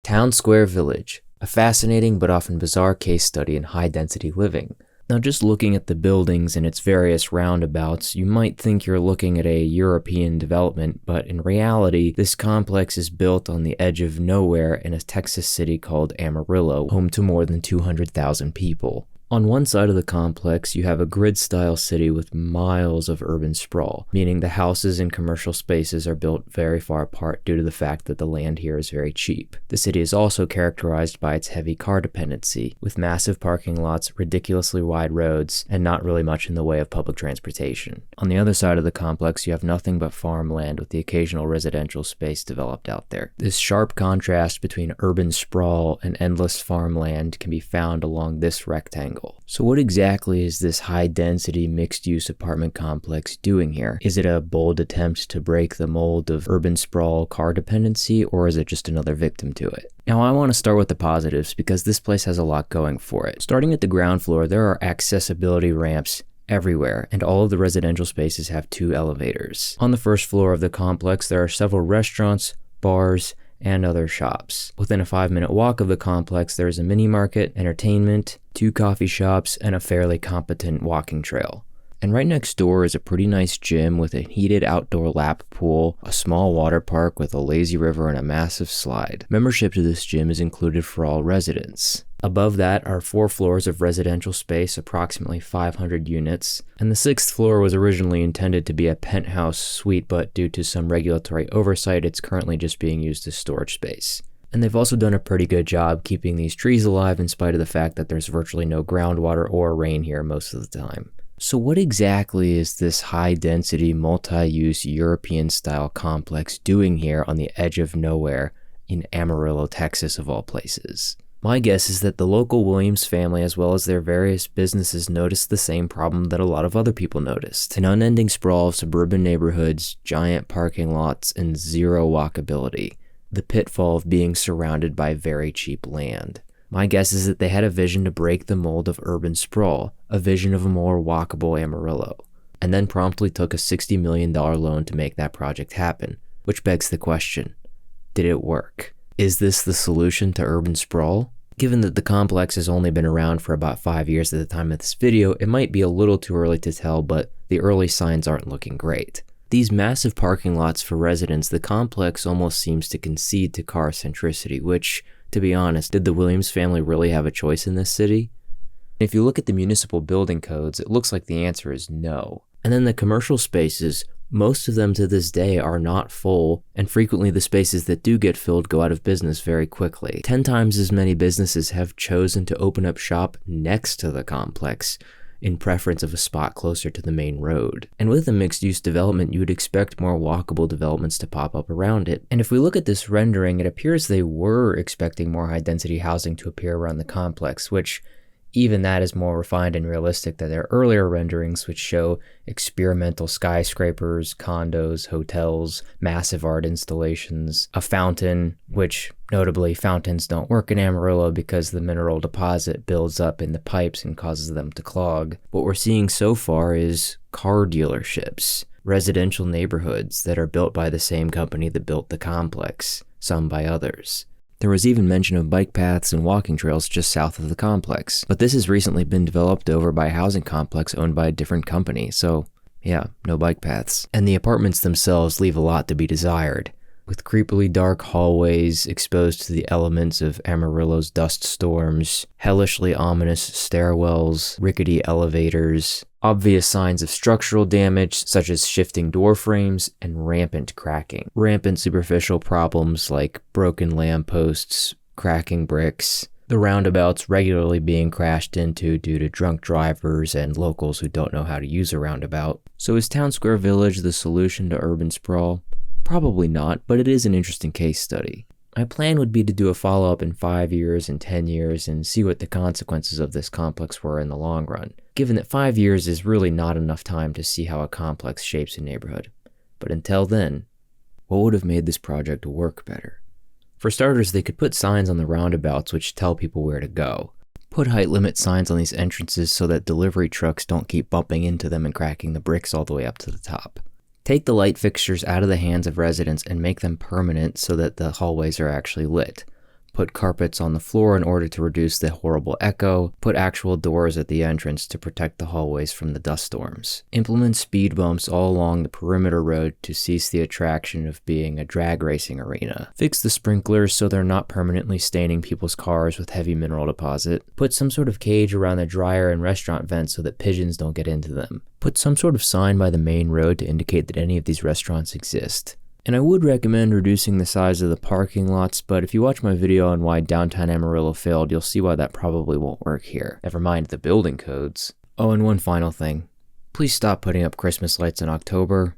Town Square Village, a fascinating but often bizarre case study in high-density living. Now, just looking at the buildings and its various roundabouts, you might think you're looking at a European development, but in reality, this complex is built on the edge of nowhere in a Texas city called Amarillo, home to more than 200,000 people. On one side of the complex, you have a grid-style city with miles of urban sprawl, meaning the houses and commercial spaces are built very far apart due to the fact that the land here is very cheap. The city is also characterized by its heavy car dependency, with massive parking lots, ridiculously wide roads, and not really much in the way of public transportation. On the other side of the complex, you have nothing but farmland with the occasional residential space developed out there. This sharp contrast between urban sprawl and endless farmland can be found along this rectangle. So what exactly is this high-density mixed-use apartment complex doing here? Is it a bold attempt to break the mold of urban sprawl car dependency, or is it just another victim to it? Now, I want to start with the positives because this place has a lot going for it. Starting at the ground floor, there are accessibility ramps everywhere, and all of the residential spaces have 2 elevators. On the first floor of the complex, there are several restaurants, bars, and other shops. Within a 5-minute walk of the complex, there is a mini market, entertainment, 2 coffee shops, and a fairly competent walking trail. And right next door is a pretty nice gym with a heated outdoor lap pool, a small water park with a lazy river and a massive slide. Membership to this gym is included for all residents. Above that are 4 floors of residential space, approximately 500 units, and the 6th floor was originally intended to be a penthouse suite, but due to some regulatory oversight, it's currently just being used as storage space. And they've also done a pretty good job keeping these trees alive in spite of the fact that there's virtually no groundwater or rain here most of the time. So what exactly is this high-density, multi-use, European-style complex doing here on the edge of nowhere in Amarillo, Texas, of all places? My guess is that the local Williams family, as well as their various businesses, noticed the same problem that a lot of other people noticed: an unending sprawl of suburban neighborhoods, giant parking lots, and zero walkability. The pitfall of being surrounded by very cheap land. My guess is that they had a vision to break the mold of urban sprawl, a vision of a more walkable Amarillo, and then promptly took a $60 million loan to make that project happen, which begs the question, did it work? Is this the solution to urban sprawl? Given that the complex has only been around for about 5 years at the time of this video, it might be a little too early to tell, but the early signs aren't looking great. These massive parking lots for residents, the complex almost seems to concede to car centricity, which, to be honest, did the Williams family really have a choice in this city? If you look at the municipal building codes, it looks like the answer is no. And then the commercial spaces, most of them to this day are not full, and frequently the spaces that do get filled go out of business very quickly. 10 times as many businesses have chosen to open up shop next to the complex, in preference of a spot closer to the main road. And with a mixed-use development, you would expect more walkable developments to pop up around it. And if we look at this rendering, it appears they were expecting more high-density housing to appear around the complex, which even that is more refined and realistic than their earlier renderings, which show experimental skyscrapers, condos, hotels, massive art installations, a fountain, which notably fountains don't work in Amarillo because the mineral deposit builds up in the pipes and causes them to clog. What we're seeing so far is car dealerships, residential neighborhoods that are built by the same company that built the complex, some by others. There was even mention of bike paths and walking trails just south of the complex, but this has recently been developed over by a housing complex owned by a different company, so yeah, no bike paths. And the apartments themselves leave a lot to be desired, with creepily dark hallways exposed to the elements of Amarillo's dust storms, hellishly ominous stairwells, rickety elevators, obvious signs of structural damage such as shifting door frames, and rampant cracking. Rampant superficial problems like broken lampposts, cracking bricks, the roundabouts regularly being crashed into due to drunk drivers and locals who don't know how to use a roundabout. So is Town Square Village the solution to urban sprawl? Probably not, but it is an interesting case study. My plan would be to do a follow-up in 5 years and 10 years and see what the consequences of this complex were in the long run, given that 5 years is really not enough time to see how a complex shapes a neighborhood. But until then, what would have made this project work better? For starters, they could put signs on the roundabouts which tell people where to go. Put height limit signs on these entrances so that delivery trucks don't keep bumping into them and cracking the bricks all the way up to the top. Take the light fixtures out of the hands of residents and make them permanent so that the hallways are actually lit. put carpets on the floor in order to reduce the horrible echo, put actual doors at the entrance to protect the hallways from the dust storms, implement speed bumps all along the perimeter road to cease the attraction of being a drag racing arena, fix the sprinklers so they're not permanently staining people's cars with heavy mineral deposit, put some sort of cage around the dryer and restaurant vents so that pigeons don't get into them, put some sort of sign by the main road to indicate that any of these restaurants exist. And I would recommend reducing the size of the parking lots, but if you watch my video on why downtown Amarillo failed, you'll see why that probably won't work here. Never mind the building codes. Oh, and one final thing. Please stop putting up Christmas lights in October.